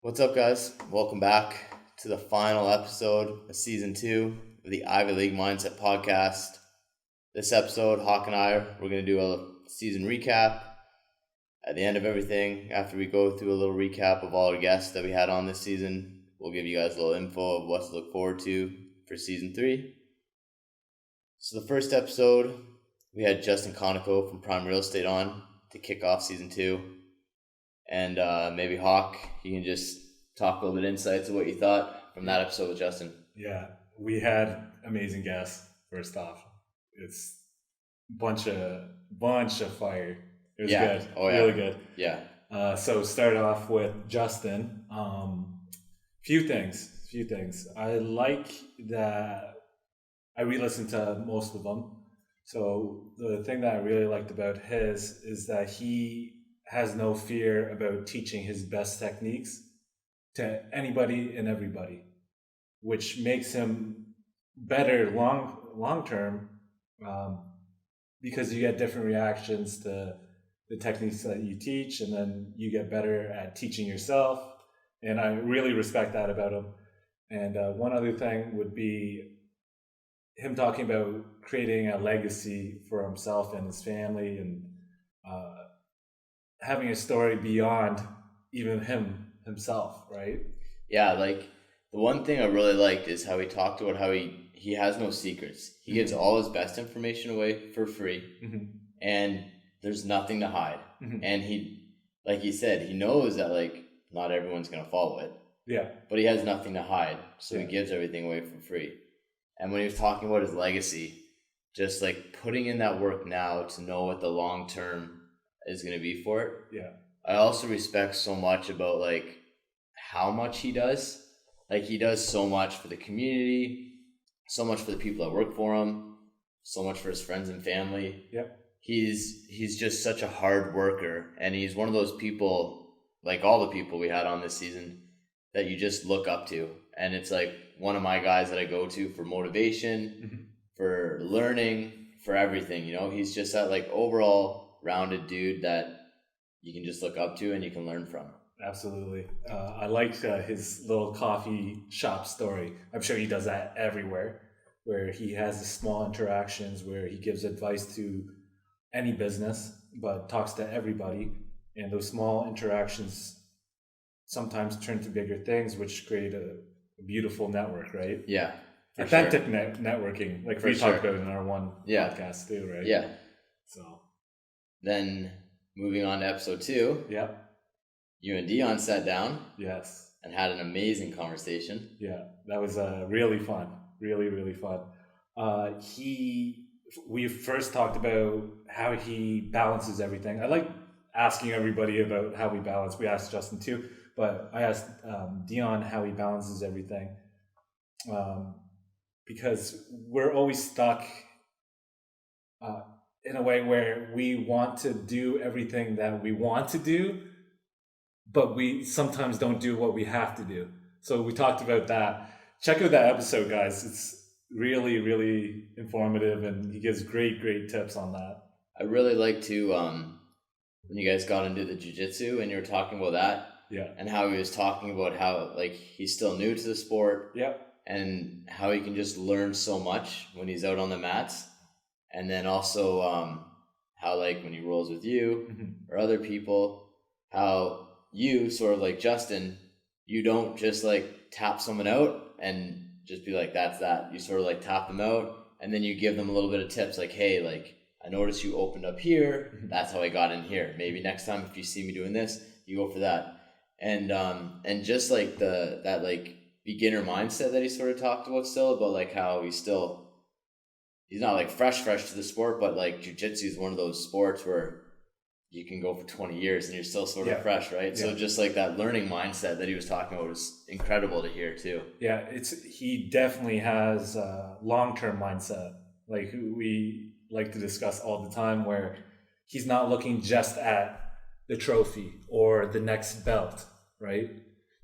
What's up, guys? Welcome back to the final episode of season 2 of the Ivy League Mindset podcast. This episode, Hawk and we're going to do a season recap at the end of everything. After we go through a little recap of all our guests that we had on this season, we'll give you guys a little info of what to look forward to for season 3. So the first episode, we had Justin Konikow from Prime Real Estate on to kick off season 2. And maybe Hawk, you can just talk a little bit insights of what you thought from that episode with Justin. Yeah, we had amazing guests. First off, it's bunch of fire. It was good. Oh, yeah. Really good. Yeah. So start off with Justin. Few things. I like that I re-listened to most of them. So the thing that I really liked about his is that he has no fear about teaching his best techniques to anybody and everybody, which makes him better long term, because you get different reactions to the techniques that you teach, and then you get better at teaching yourself. And I really respect that about him. And one other thing would be him talking about creating a legacy for himself and his family, and having a story beyond even himself, right? Yeah, like the one thing I really liked is how he talked about how he has no secrets. He gives all his best information away for free, and there's nothing to hide. And he, like he said, he knows that like not everyone's gonna follow it. Yeah. But he has nothing to hide, so he gives everything away for free. And when he was talking about his legacy, just like putting in that work now to know what the long term is going to be for it. Yeah. I also respect so much about like how much he does. Like he does so much for the community, so much for the people that work for him, so much for his friends and family. Yep. He's just such a hard worker, and he's one of those people, like all the people we had on this season, that you just look up to. And it's like one of my guys that I go to for motivation, for learning, for everything. You know, he's just that like overall rounded dude that you can just look up to and you can learn from. Absolutely. I liked his little coffee shop story. I'm sure he does that everywhere, where he has the small interactions where he gives advice to any business, but talks to everybody. And those small interactions sometimes turn to bigger things, which create a beautiful network, right? Yeah. Authentic networking, like we talked about in our one podcast too, right? Yeah. So then moving on to episode 2. Yeah. You and Deon sat down. Yes. And had an amazing conversation. Yeah, that was really fun. Really fun. We first talked about how he balances everything. I like asking everybody about how we balance. We asked Justin too, but I asked Deon how he balances everything. Because we're always stuck in a way where we want to do everything that we want to do, but we sometimes don't do what we have to do. So we talked about that. Check out that episode, guys. It's really informative, and he gives great tips on that. I really like to, when you guys got into the jiu-jitsu and you were talking about that, and how he was talking about how like he's still new to the sport, and how he can just learn so much when he's out on the mats. And then also how like when he rolls with you or other people, how you sort of like Justin, you don't just like tap someone out and just be like, that's that. You sort of like tap them out, and then you give them a little bit of tips like, hey, like I noticed you opened up here. That's how I got in here. Maybe next time if you see me doing this, you go for that. And just like that like beginner mindset that he sort of talked about still, about like how he's not like fresh to the sport, but like jiu-jitsu is one of those sports where you can go for 20 years and you're still sort of fresh, right? So just like that learning mindset that he was talking about was incredible to hear too. Yeah, he definitely has a long-term mindset, like we like to discuss all the time, where he's not looking just at the trophy or the next belt, right?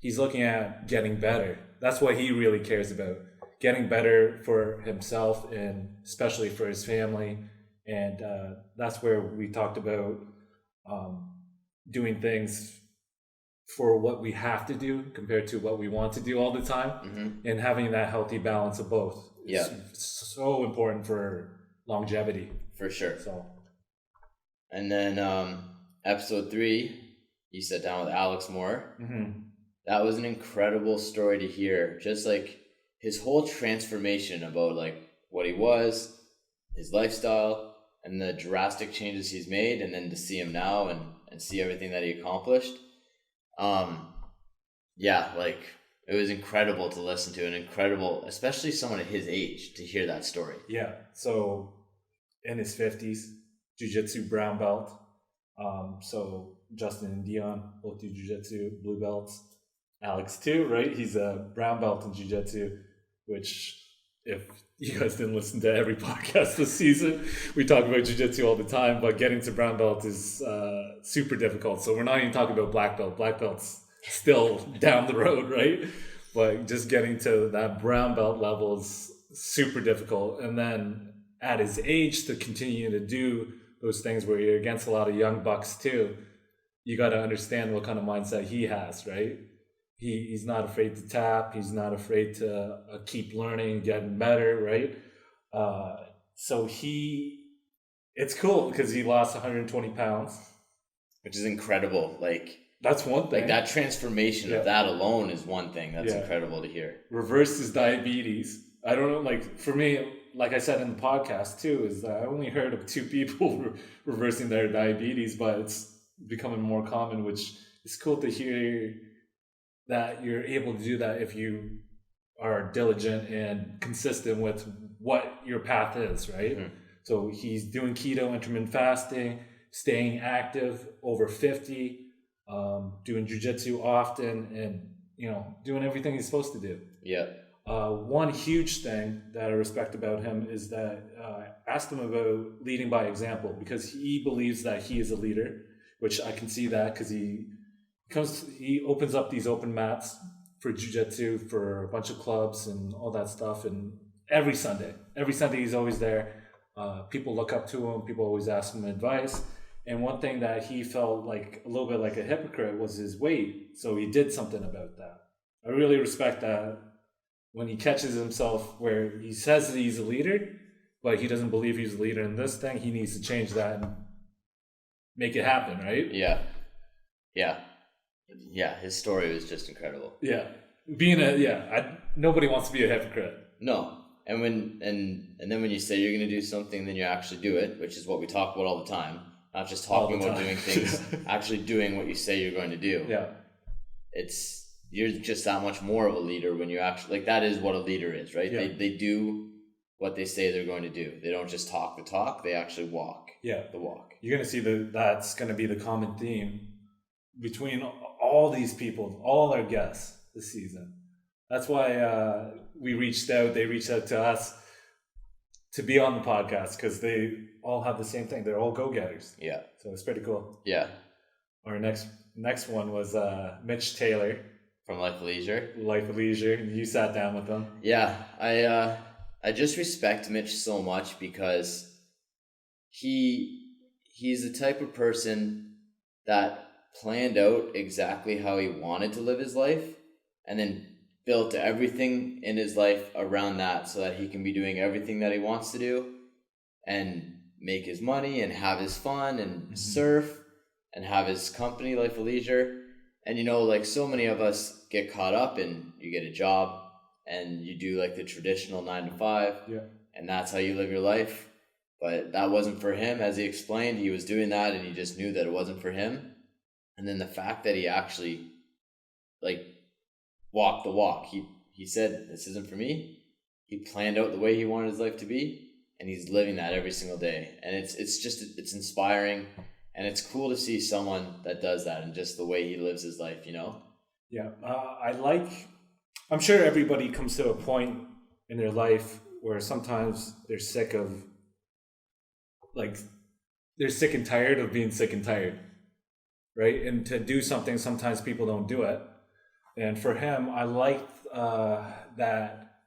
He's looking at getting better. That's what he really cares about. Getting better for himself and especially for his family. And that's where we talked about doing things for what we have to do compared to what we want to do all the time, and having that healthy balance of both is so important for longevity. For sure. So, and then episode 3, you sat down with Alex Moore. That was an incredible story to hear. Just like his whole transformation about like what he was, his lifestyle, and the drastic changes he's made, and then to see him now and see everything that he accomplished. Like it was incredible to listen to, and incredible, especially someone at his age, to hear that story. Yeah. So in his 50s, jiu-jitsu brown belt. So Justin and Deon both do jiu-jitsu, blue belts. Alex too, right? He's a brown belt in jiu-jitsu, which if you guys didn't listen to every podcast this season, we talk about jiu-jitsu all the time, but getting to brown belt is super difficult. So we're not even talking about black belt. Black belt's still down the road, right? But just getting to that brown belt level is super difficult. And then at his age, to continue to do those things where you're against a lot of young bucks too, you got to understand what kind of mindset he has, right? He's not afraid to tap. He's not afraid to keep learning, getting better, right? So it's cool because he lost 120 pounds. Which is incredible. Like, that's one thing. Like that transformation of that alone is one thing that's incredible to hear. Reversed his diabetes. I don't know, like for me, like I said in the podcast too, is I only heard of 2 people reversing their diabetes, but it's becoming more common, which is cool to hear that you're able to do that if you are diligent and consistent with what your path is, right? So he's doing keto, intermittent fasting, staying active, over 50, doing jiu-jitsu often, and doing everything he's supposed to do. Yeah. One huge thing that I respect about him is that I asked him about leading by example, because he believes that he is a leader, which I can see that because he opens up these open mats for jiu-jitsu for a bunch of clubs and all that stuff, and every Sunday he's always there. People look up to him, people always ask him advice, and one thing that he felt like a little bit like a hypocrite was his weight, so he did something about that. I really respect that when he catches himself where he says that he's a leader, but he doesn't believe he's a leader in this thing. He needs to change that and make it happen, right? Yeah, his story was just incredible. Yeah, nobody wants to be a hypocrite. No, and then when you say you're going to do something, then you actually do it, which is what we talk about all the time. Not just talking about doing things, actually doing what you say you're going to do. Yeah, you're just that much more of a leader when you actually, like, that is what a leader is, right? Yeah. They do what they say they're going to do. They don't just talk the talk; they actually walk the walk. You're going to see that's going to be the common theme between all these people, all our guests this season. That's why we reached out. They reached out to us to be on the podcast because they all have the same thing. They're all go-getters. Yeah. So it's pretty cool. Yeah. Our next one was Mitch Taylor from Life of Leisure. Life of Leisure. You sat down with him. Yeah, I just respect Mitch so much because he's the type of person that planned out exactly how he wanted to live his life and then built everything in his life around that so that he can be doing everything that he wants to do and make his money and have his fun and surf and have his company, Life of Leisure. And like so many of us get caught up in, you get a job and you do like the traditional 9 to 5 and that's how you live your life. But that wasn't for him. As he explained, he was doing that and he just knew that it wasn't for him. And then the fact that he actually walked the walk, he said, this isn't for me. He planned out the way he wanted his life to be, and he's living that every single day. And it's inspiring, and it's cool to see someone that does that and just the way he lives his life, Yeah, I'm sure everybody comes to a point in their life where sometimes they're sick and tired of being sick and tired. Right? And to do something, sometimes people don't do it. And for him, I liked that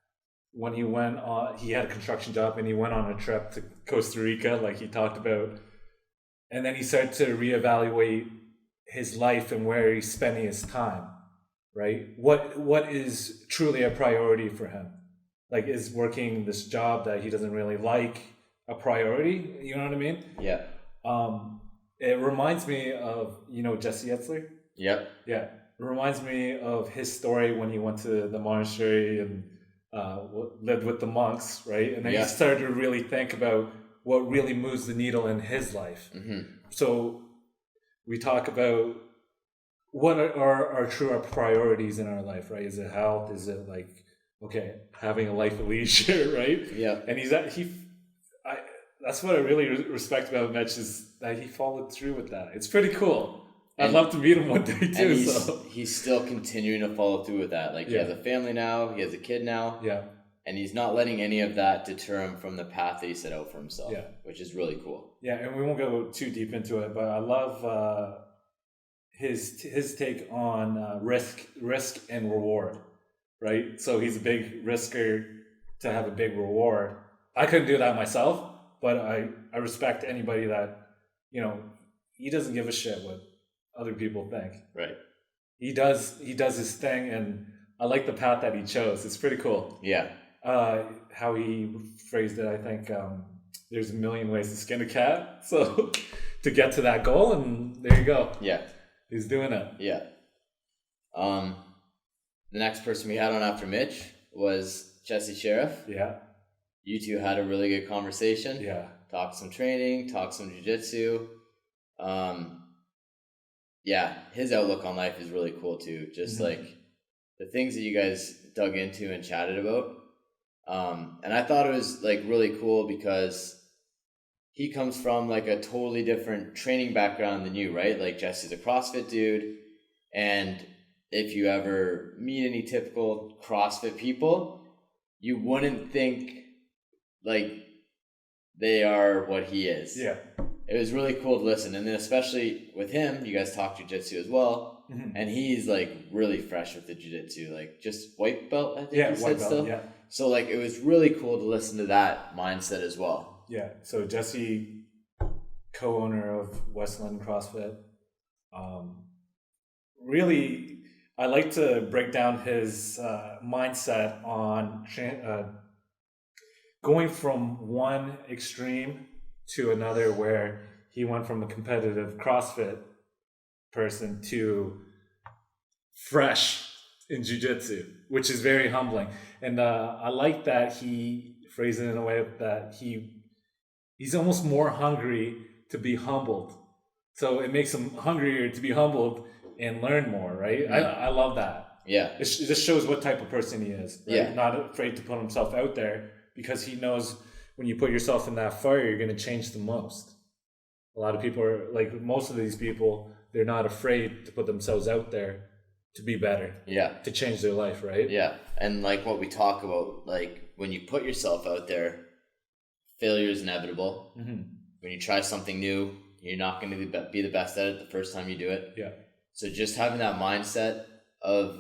when he went on, he had a construction job and he went on a trip to Costa Rica, like he talked about. And then he started to reevaluate his life and where he's spending his time, right? What is truly a priority for him? Like, is working this job that he doesn't really like a priority? You know what I mean? Yeah. It reminds me of, Jesse Etzler? Yep. Yeah. It reminds me of his story when he went to the monastery and lived with the monks, right? And then he started to really think about what really moves the needle in his life. Mm-hmm. So we talk about what are our true priorities in our life, right? Is it health? Is it like, having a life of leisure, right? Yeah. And that's what I really respect about Mitch, is that he followed through with that. It's pretty cool. I'd love to meet him one day too. And he's still continuing to follow through with that. Like, he has a family now, he has a kid now. Yeah. And he's not letting any of that deter him from the path that he set out for himself. Yeah. Which is really cool. Yeah, and we won't go too deep into it, but I love his take on risk and reward, right? So he's a big risker to have a big reward. I couldn't do that myself, but I respect anybody that, he doesn't give a shit what other people think. Right. He does his thing, and I like the path that he chose. It's pretty cool. Yeah. How he phrased it, I think, there's a million ways to skin a cat. So to get to that goal, and there you go. Yeah. He's doing it. Yeah. The next person we had on after Mitch was Jesse Sherriff. Yeah. You two had a really good conversation. Yeah. Talked some training, talked some jiu-jitsu. Yeah, his outlook on life is really cool too. Just like the things that you guys dug into and chatted about. And I thought it was like really cool because he comes from like a totally different training background than you, right? Like, Jesse's a CrossFit dude. And if you ever meet any typical CrossFit people, you wouldn't think like they are what he is. Yeah. It was really cool to listen. And then especially with him, you guys talk jiu-jitsu as well. Mm-hmm. And he's like really fresh with the jiu-jitsu, like just white belt, I think you said white belt, still. Yeah. So like, it was really cool to listen to that mindset as well. Yeah. So Jesse, co-owner of West London CrossFit, really, I like to break down his mindset on going from one extreme to another, where he went from a competitive CrossFit person to fresh in jiu-jitsu, which is very humbling. And I like that he phrased it in a way that he's almost more hungry to be humbled. So it makes him hungrier to be humbled and learn more, right? Mm-hmm. I love that. Yeah. It just shows what type of person he is. Right? Yeah. Not afraid to put himself out there, because he knows when you put yourself in that fire, you're going to change the most. A lot of people are like, most of these people, they're not afraid to put themselves out there to be better. Yeah. To change their life, right? Yeah. And like what we talk about, like when you put yourself out there, failure is inevitable. Mm-hmm. When you try something new, you're not going to be the best at it the first time you do it. Yeah. So just having that mindset of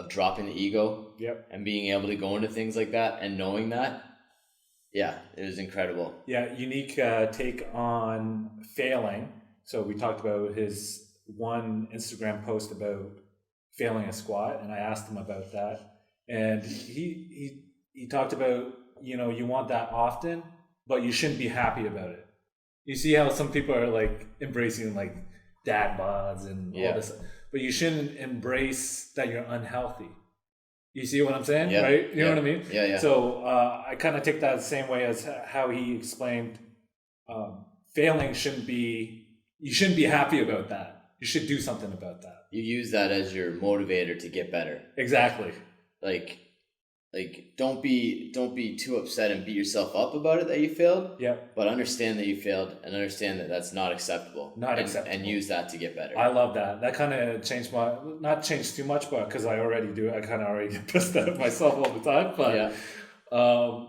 dropping the ego, yep, and being able to go into things like that and knowing that, yeah, it was incredible. Yeah, unique take on failing. So we talked about his one Instagram post about failing a squat, and I asked him about that. And he talked about, you want that often, but you shouldn't be happy about it. You see how some people are like embracing like dad bods and all this, but you shouldn't embrace that you're unhealthy. You see what I'm saying? Yeah. Right? You know what I mean? Yeah, yeah. So I kind of take that the same way as how he explained failing you shouldn't be happy about that. You should do something about that. You use that as your motivator to get better. Exactly. Like don't be too upset and beat yourself up about it that you failed. Yeah. But understand that you failed and understand that that's not acceptable. Acceptable. And use that to get better. I love that. That kind of changed not changed too much, but because I already do it, I kind of already get pissed at myself all the time. But yeah.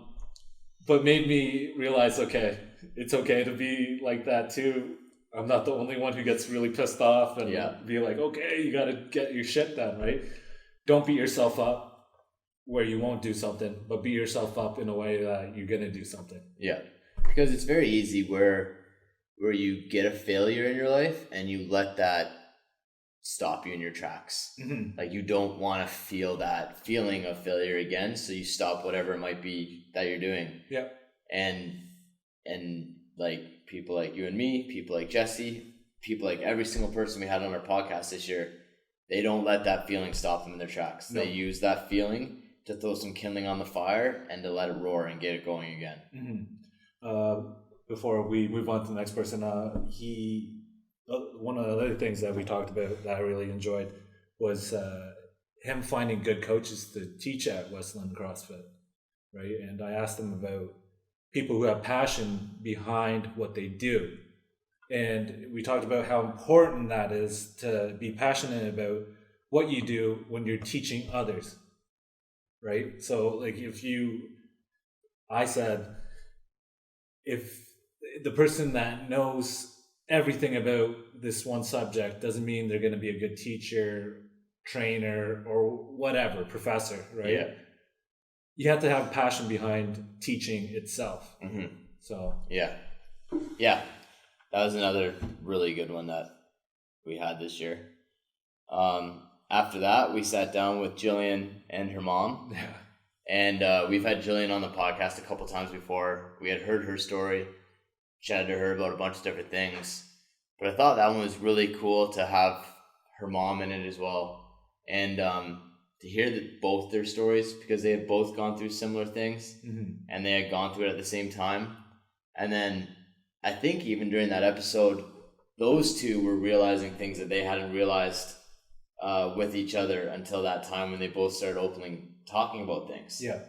But made me realize, okay, it's okay to be like that too. I'm not the only one who gets really pissed off and be like, okay, you got to get your shit done, right? Don't beat yourself up where you won't do something, but beat yourself up in a way that you're going to do something. Yeah. Because it's very easy where you get a failure in your life and you let that stop you in your tracks. Like you don't want to feel that feeling of failure again, so you stop whatever it might be that you're doing. Yeah. And like people like you and me, people like Jesse, people like every single person we had on our podcast this year, they don't let that feeling stop them in their tracks. No. They use that feeling to throw some kindling on the fire and to let it roar and get it going again. Before we move on to the next person, one of the other things that we talked about that I really enjoyed was him finding good coaches to teach at Westland CrossFit, right? And I asked him about people who have passion behind what they do. And we talked about how important that is to be passionate about what you do when you're teaching others, right? So like I said, if the person that knows everything about this one subject doesn't mean they're going to be a good teacher, trainer, or whatever, professor, right? Yeah. You have to have passion behind teaching itself. So yeah, that was another really good one that we had this year. After that, we sat down with Jillian and her mom. Yeah. And we've had Jillian on the podcast a couple times before. We had heard her story, chatted to her about a bunch of different things. But I thought that one was really cool to have her mom in it as well. And to hear both their stories, because they had both gone through similar things and they had gone through it at the same time. And then I think even during that episode, those two were realizing things that they hadn't realized with each other until that time when they both started openly talking about things. Yeah.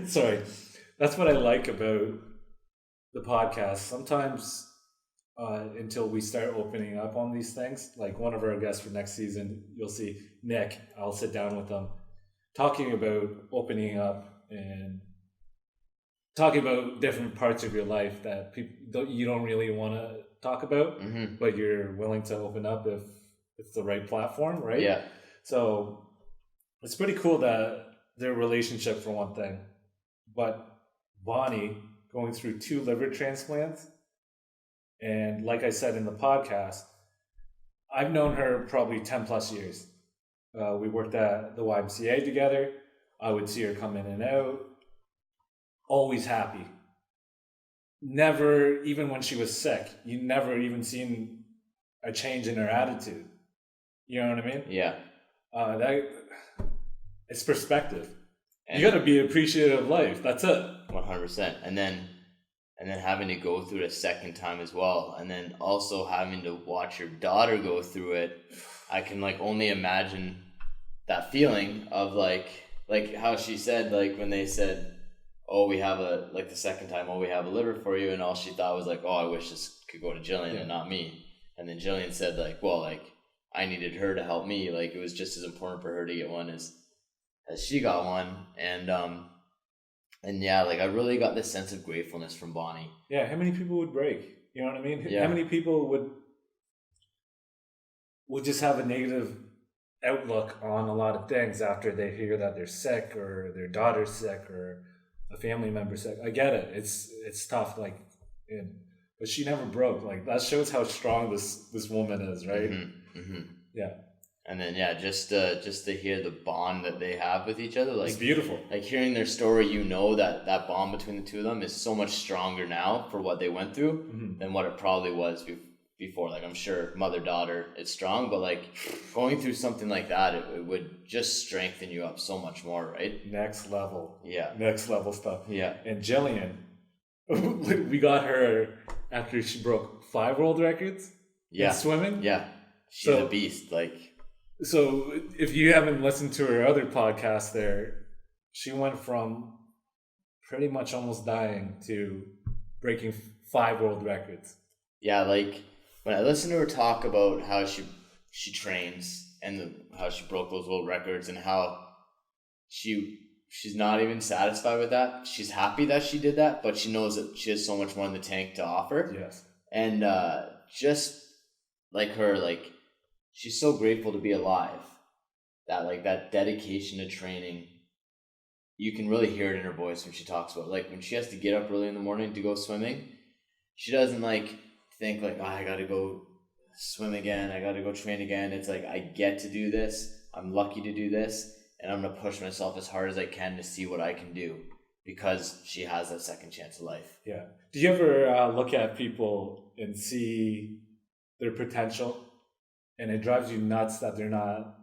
Sorry. That's what I like about the podcast. Sometimes until we start opening up on these things, like one of our guests for next season, you'll see Nick, I'll sit down with them talking about opening up and talking about different parts of your life that you don't really want to talk about, but you're willing to open up if it's the right platform, right? Yeah. So it's pretty cool that their relationship, for one thing, but Bonnie going through 2 liver transplants. And like I said in the podcast, I've known her probably 10 plus years. We worked at the YMCA together. I would see her come in and out. Always happy. Never, even when she was sick, you never even seen a change in her attitude. You know what I mean? Yeah. It's perspective. And you got to be appreciative of life. That's it. 100%. And then having to go through it a second time as well. And then also having to watch your daughter go through it. I can only imagine that feeling of like how she said, when they said, oh, we have the second time, oh, we have a liver for you. And all she thought was oh, I wish this could go to Jillian and not me. And then Jillian said I needed her to help me. It was just as important for her to get one as she got one. And yeah, I really got this sense of gratefulness from Bonnie. Yeah, how many people would break? You know what I mean? Yeah. How many people would just have a negative outlook on a lot of things after they hear that they're sick or their daughter's sick or a family member sick? I get it. It's tough. But she never broke. That shows how strong this woman is, right? Yeah. And then just to hear the bond that they have with each other, it's beautiful. Hearing their story, that bond between the two of them is so much stronger now for what they went through than what it probably was before. I'm sure mother-daughter it's strong, but going through something like that, it would just strengthen you up so much more, right? Next level. Yeah. Next level stuff. Yeah. And Jillian, we got her after she broke 5 world records in swimming. Yeah. She's a beast. So if you haven't listened to her other podcast there, she went from pretty much almost dying to breaking 5 world records. Yeah, when I listen to her talk about how she trains and how she broke those world records and how she's not even satisfied with that. She's happy that she did that, but she knows that she has so much more in the tank to offer. Yes. And just like her, she's so grateful to be alive. That dedication to training, you can really hear it in her voice when she talks about when she has to get up early in the morning to go swimming. She doesn't think like, oh, I got to go swim again. I got to go train again. It's like, I get to do this. I'm lucky to do this. And I'm going to push myself as hard as I can to see what I can do because she has that second chance of life. Yeah. Do you ever look at people and see their potential and it drives you nuts that they're not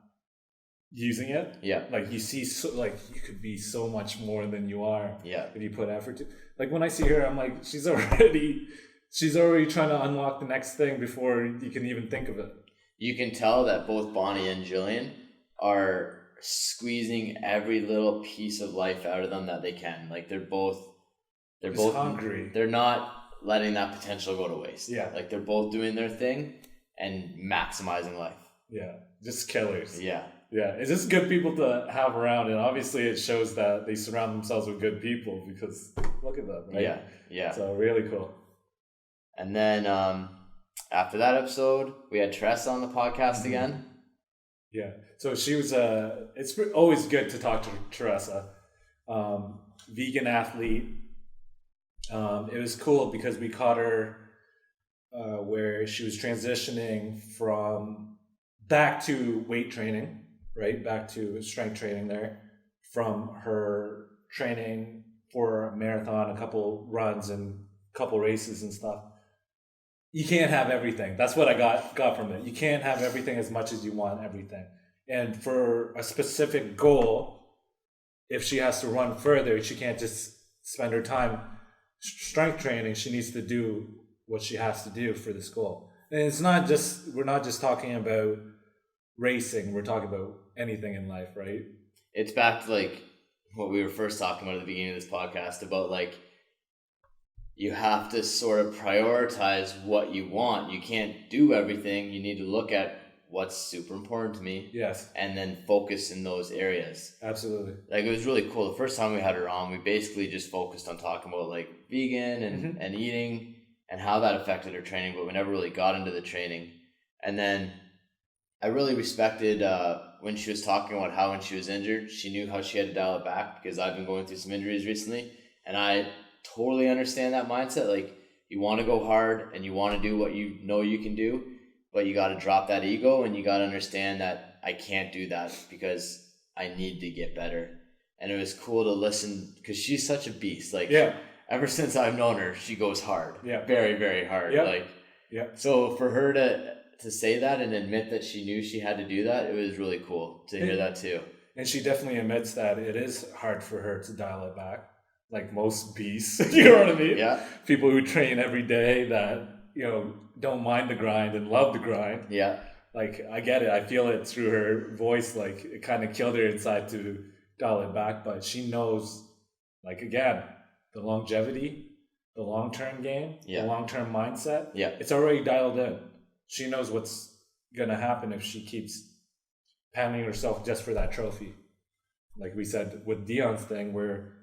using it? Yeah. Like you see, you could be so much more than you are. Yeah. If you put effort to. Like when I see her, I'm like, she's already trying to unlock the next thing before you can even think of it. You can tell that both Bonnie and Jillian are squeezing every little piece of life out of them that they can. Like they're both hungry. They're not letting that potential go to waste. Yeah. Like they're both doing their thing and maximizing life. Yeah. Just killers. Yeah. Yeah. It's just good people to have around, and obviously it shows that they surround themselves with good people because look at them, right? Yeah. Yeah. So really cool. And then after that episode, we had Teresa on the podcast again. Yeah. So she was it's always good to talk to Teresa, vegan athlete. It was cool because we caught her where she was transitioning from back to weight training, right? Back to strength training there from her training for a marathon, a couple runs and a couple races and stuff. You can't have everything. That's what I got from it. You can't have everything as much as you want everything. And for a specific goal, if she has to run further, she can't just spend her time strength training. She needs to do what she has to do for this goal. And we're not just talking about racing. We're talking about anything in life, right? It's back to like what we were first talking about at the beginning of this podcast about like, you have to sort of prioritize what you want. You can't do everything. You need to look at what's super important to me. Yes. And then focus in those areas. Absolutely. Like it was really cool. The first time we had her on, we basically just focused on talking about like vegan and eating and how that affected her training, but we never really got into the training. And then I really respected when she was talking about how when she was injured, she knew how she had to dial it back because I've been going through some injuries recently. And I totally understand that mindset. Like you want to go hard and you want to do what you know you can do, but you got to drop that ego and you got to understand that I can't do that because I need to get better. And it was cool to listen because she's such a beast. Like ever since I've known her, she goes hard. Yeah. Very, very hard. Yeah. So for her to say that and admit that she knew she had to do that, it was really cool to hear that too. And she definitely admits that it is hard for her to dial it back. Like most beasts, you know what I mean? Yeah. People who train every day that, don't mind the grind and love the grind. Yeah. Like, I get it. I feel it through her voice. Like, it kind of killed her inside to dial it back. But she knows, like, again, the longevity, the long-term game, the long-term mindset. Yeah. It's already dialed in. She knows what's going to happen if she keeps pounding herself just for that trophy. Like we said with Deon's thing, where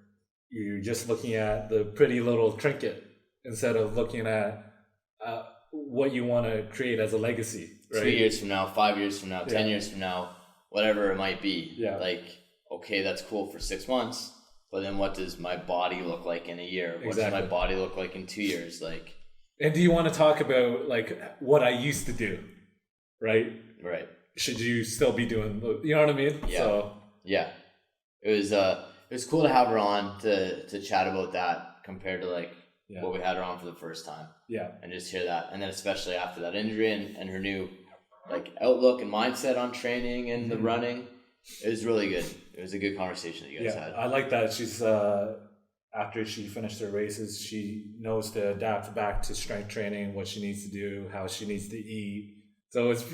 you're just looking at the pretty little trinket instead of looking at what you want to create as a legacy. Right? 3 years from now, 5 years from now, 10 years from now, whatever it might be. Yeah. Like, okay, that's cool for 6 months, but then what does my body look like in a year? What does my body look like in 2 years? Like, and do you want to talk about like what I used to do, right? Right. Should you still be doing? You know what I mean? Yeah. So, yeah. It was cool to have her on to chat about that compared to like what we had her on for the first time. Yeah. And just hear that. And then especially after that injury and her new like outlook and mindset on training and the running, it was really good. It was a good conversation that you guys had. I like that she's after she finished her races, she knows to adapt back to strength training, what she needs to do, how she needs to eat. So it's,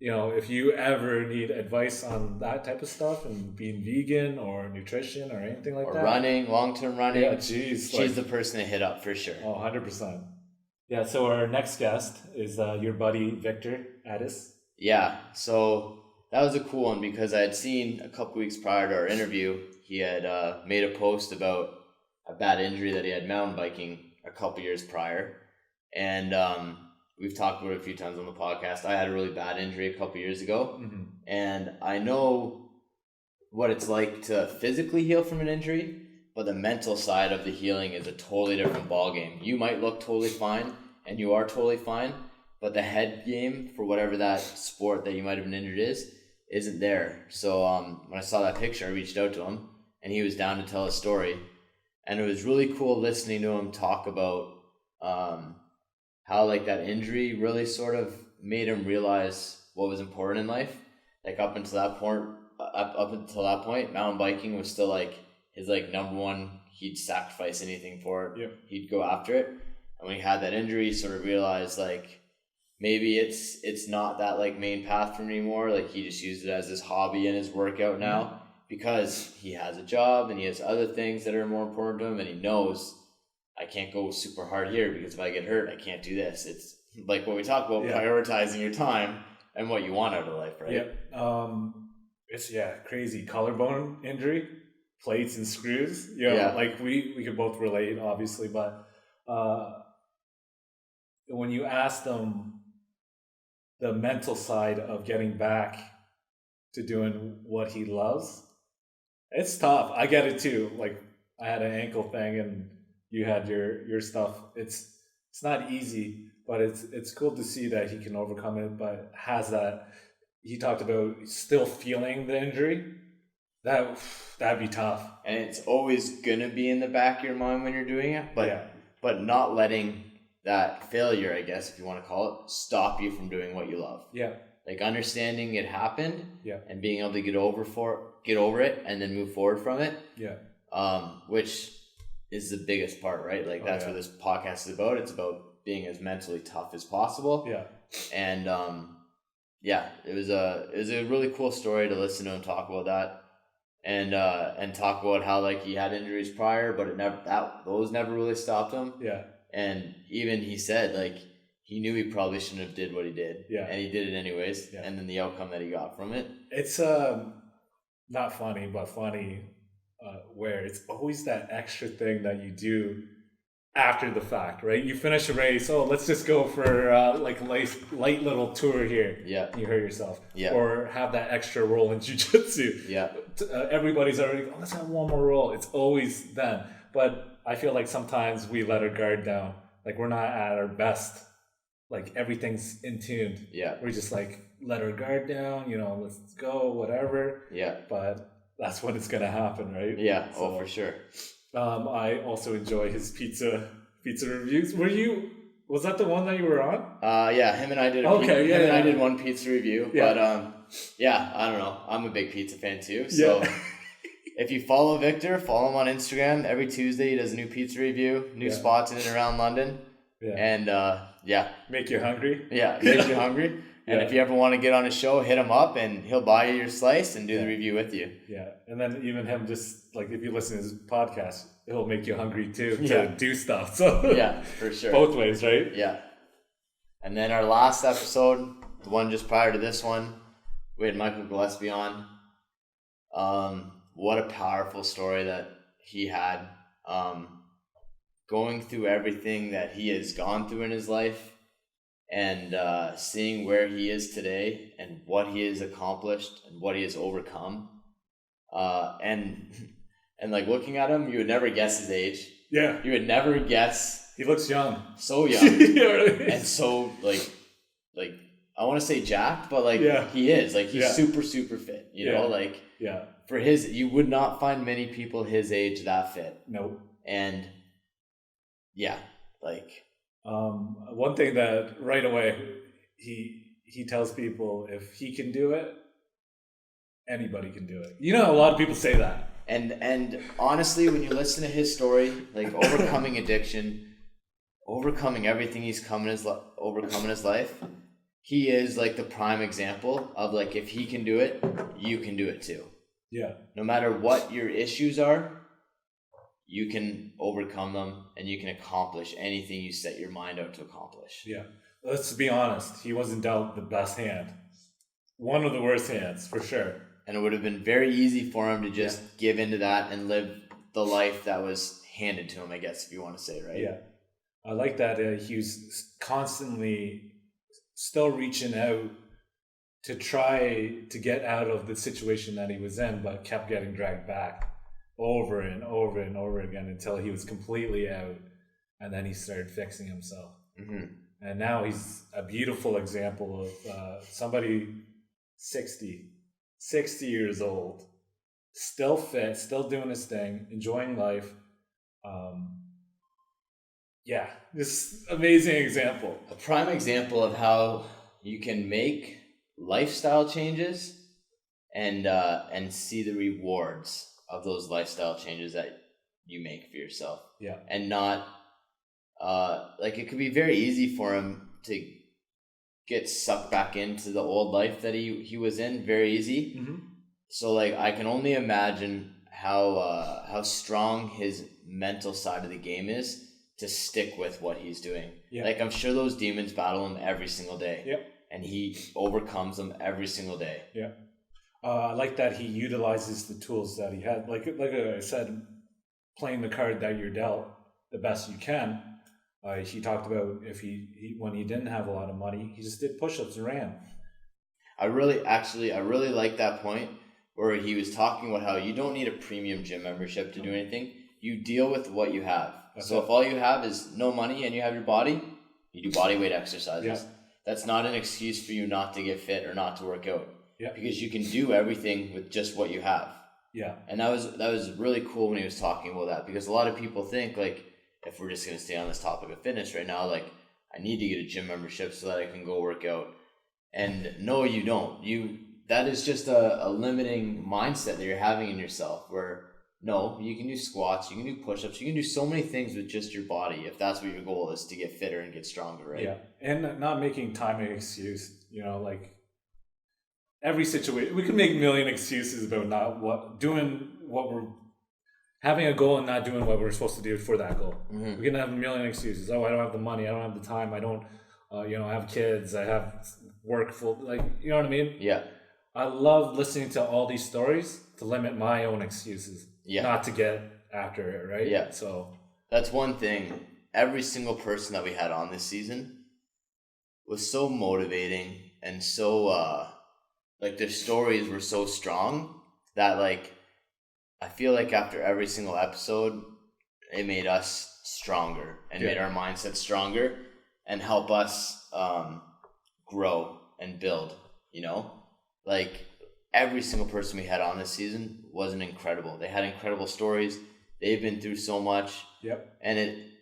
if you ever need advice on that type of stuff and being vegan or nutrition or anything like that. Or running, long-term running. Yeah, geez. She's the person to hit up for sure. Oh, 100%. Yeah, so our next guest is your buddy, Victor Addis. Yeah, so that was a cool one because I had seen a couple weeks prior to our interview, he had made a post about a bad injury that he had mountain biking a couple years prior. And we've talked about it a few times on the podcast. I had a really bad injury a couple years ago. Mm-hmm. And I know what it's like to physically heal from an injury, but the mental side of the healing is a totally different ballgame. You might look totally fine, and you are totally fine, but the head game for whatever that sport that you might have been injured isn't there. So when I saw that picture, I reached out to him, and he was down to tell a story. And it was really cool listening to him talk about how like that injury really sort of made him realize what was important in life. Like up until that point, mountain biking was still like his like number one. He'd sacrifice anything for it. Yep. He'd go after it. And when he had that injury, he sort of realized like maybe it's not that like main path for him anymore. Like he just used it as his hobby and his workout now, because he has a job and he has other things that are more important to him, and he knows I can't go super hard here because if I get hurt, I can't do this. It's like what we talk about, prioritizing your time and what you want out of life, right? Yeah. It's crazy. Collarbone injury, plates and screws. Like we could both relate, obviously, but when you ask them the mental side of getting back to doing what he loves, it's tough. I get it too. Like I had an ankle thing and you had your stuff. It's not easy, but it's cool to see that he can overcome it, but has that. He talked about still feeling the injury. That'd be tough. And it's always gonna be in the back of your mind when you're doing it, but not letting that failure, I guess if you want to call it, stop you from doing what you love. Yeah. Like understanding it happened, and being able to get over it and then move forward from it. Yeah. Which is the biggest part, right? Like that's what this podcast is about. It's about being as mentally tough as possible. Yeah. And it was a really cool story to listen to him talk about that. And talk about how like he had injuries prior, but those never really stopped him. Yeah. And even he said like he knew he probably shouldn't have did what he did. Yeah. And he did it anyways. Yeah. And then the outcome that he got from it. It's not funny, but funny where it's always that extra thing that you do after the fact, right? You finish a race, let's just go for like a light little tour here. Yeah. You hurt yourself. Yeah. Or have that extra roll in jiu-jitsu. Yeah. Everybody's already, let's have one more roll. It's always then. But I feel like sometimes we let our guard down. Like we're not at our best. Like everything's in tune. Yeah. We just like let our guard down, let's go, whatever. Yeah. But that's when it's going to happen, right? Yeah. So, for sure. I also enjoy his pizza reviews. Was that the one that you were on? Yeah, him and I did. I did one pizza review. Yeah. But I don't know. I'm a big pizza fan too. So if you follow Victor, follow him on Instagram. Every Tuesday he does a new pizza review, new spots in and around London. Yeah. And make you hungry. Yeah, make you hungry. And if you ever want to get on his show, hit him up and he'll buy you your slice and do the review with you. Yeah. And then even him just like if you listen to his podcast, it'll make you hungry too to do stuff. So yeah, for sure. Both ways, right? Yeah. And then our last episode, the one just prior to this one, we had Michael Gillespie on. What a powerful story that he had. Going through everything that he has gone through in his life. And seeing where he is today and what he has accomplished and what he has overcome, and like looking at him, you would never guess his age. Yeah, you would never guess. He looks young, so young, and so like I want to say jacked, but like he is like he's super fit. You know, like for his, you would not find many people his age that fit. Nope. And like. One thing that right away he tells people if he can do it, anybody can do it. A lot of people say that. And honestly, when you listen to his story, like overcoming addiction, overcoming everything he's overcome in his life, he is like the prime example of like if he can do it, you can do it too. Yeah. No matter what your issues are, you can overcome them and you can accomplish anything you set your mind out to accomplish. Yeah. Let's be honest. He wasn't dealt the best hand. One of the worst hands, for sure. And it would have been very easy for him to just give into that and live the life that was handed to him, I guess, if you want to say, right? Yeah. I like that he was constantly still reaching out to try to get out of the situation that he was in, but kept getting dragged back. Over and over and over again until he was completely out, and then he started fixing himself. And now he's a beautiful example of somebody 60 years old, still fit, still doing his thing, enjoying life. This amazing example. A prime example of how you can make lifestyle changes and see the rewards of those lifestyle changes that you make for yourself. Yeah. And not it could be very easy for him to get sucked back into the old life that he was in, very easy. So I can only imagine how strong his mental side of the game is to stick with what he's doing. Yeah. I'm sure those demons battle him every single day. Yep. And he overcomes them every single day. Yeah. I like that he utilizes the tools that he had. Like I said, playing the card that you're dealt the best you can. He talked about if he when he didn't have a lot of money, he just did push-ups and ran. I really like that point where he was talking about how you don't need a premium gym membership to do anything. You deal with what you have. So if all you have is no money and you have your body, you do body weight exercises. Yeah. That's not an excuse for you not to get fit or not to work out. Yeah. Because you can do everything with just what you have. Yeah. And that was really cool when he was talking about that, because a lot of people think if we're just going to stay on this topic of fitness right now, I need to get a gym membership so that I can go work out. And no, you don't. That is just a limiting mindset that you're having in yourself, where no, you can do squats, you can do push-ups, you can do so many things with just your body if that's what your goal is, to get fitter and get stronger, right? Yeah, and not making time an excuse. Every situation, we can make a million excuses about having a goal and not doing what we're supposed to do for that goal. Mm-hmm. We can have a million excuses. Oh, I don't have the money, I don't have the time, I don't, I have kids, I have work full, you know what I mean? Yeah. I love listening to all these stories to limit my own excuses. Yeah. Not to get after it, right? Yeah. So that's one thing. Every single person that we had on this season was so motivating, and so their stories were so strong that I feel like after every single episode it made us stronger and made our mindset stronger and help us grow and build, every single person we had on this season wasn't incredible. They had incredible stories. They've been through so much. Yep. And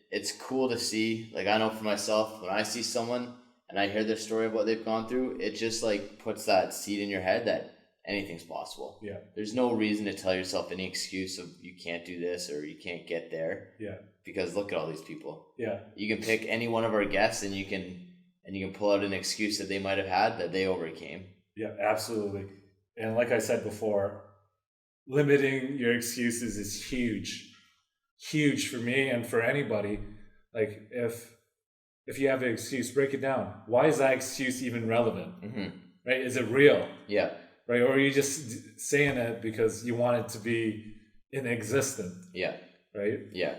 it's cool to see. I know for myself, when I see someone and I hear their story of what they've gone through, it just puts that seed in your head that anything's possible. Yeah. There's no reason to tell yourself any excuse of you can't do this or you can't get there. Yeah. Because look at all these people. Yeah. You can pick any one of our guests and you can pull out an excuse that they might have had that they overcame. Yeah, absolutely. And like I said before, limiting your excuses is huge for me and for anybody. If you have an excuse, break it down. Why is that excuse even relevant? Mm-hmm. Right? Is it real? Yeah. Right? Or are you just saying it because you want it to be inexistent? Yeah. Right? Yeah.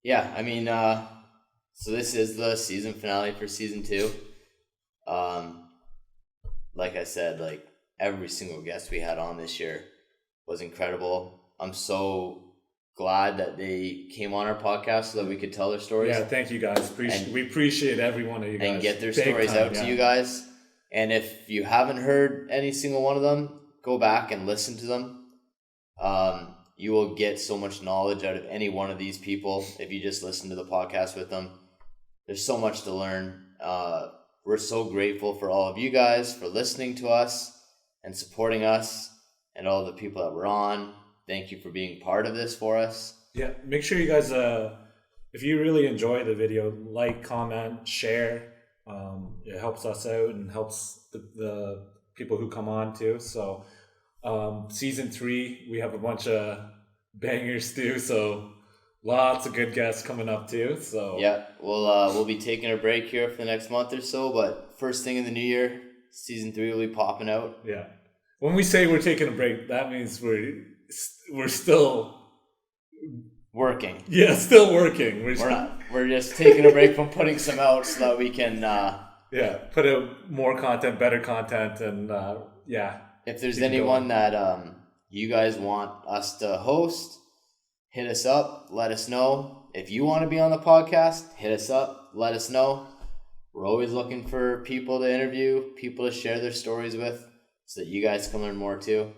Yeah. I mean, so this is the season finale for season 2. Like I said, every single guest we had on this year was incredible. I'm so glad that they came on our podcast so that we could tell their stories. Yeah, thank you guys. We appreciate every one of you guys. And get their stories out to you guys. And if you haven't heard any single one of them, go back and listen to them. You will get so much knowledge out of any one of these people if you just listen to the podcast with them. There's so much to learn. We're so grateful for all of you guys for listening to us and supporting us, and all the people that were on. Thank you for being part of this for us. Yeah, make sure you guys, if you really enjoy the video, comment, share. It helps us out and helps the people who come on too. So season 3, we have a bunch of bangers too. So lots of good guests coming up too. So yeah, we'll be taking a break here for the next month or so. But first thing in the new year, season 3 will be popping out. Yeah. When we say we're taking a break, that means we're still working. Yeah, still working. We're just taking a break from putting some out so that we can put out more content, better content, and If there's anyone that you guys want us to host, hit us up. Let us know. If you want to be on the podcast, hit us up. let us know. We're always looking for people to interview, people to share their stories with, so that you guys can learn more too.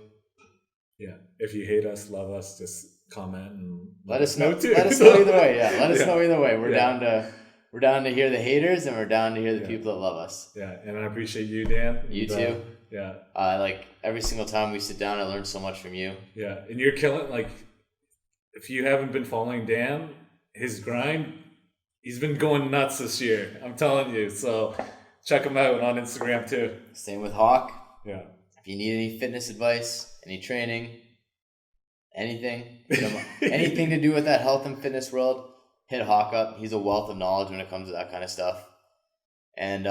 Yeah. If you hate us, love us, just comment and let us know too. Let us know either way. Yeah. Let us know either way. We're down to hear the haters, and we're down to hear the people that love us. Yeah. And I appreciate you, Dan. You too. Yeah. Like every single time we sit down, I learn so much from you. Yeah. And you're killing, like, if you haven't been following Dan, his grind, he's been going nuts this year. I'm telling you. So check him out on Instagram too. Same with Hawk. Yeah. If you need any fitness advice, any training, anything, anything to do with that health and fitness world, hit Hawk up. He's a wealth of knowledge when it comes to that kind of stuff. And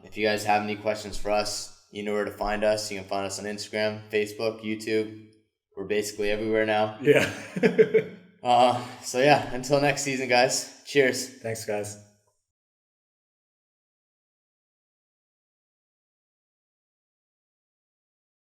if you guys have any questions for us, you know where to find us. You can find us on Instagram, Facebook, YouTube. We're basically everywhere now. Yeah. So yeah, until next season, guys. Cheers. Thanks, guys.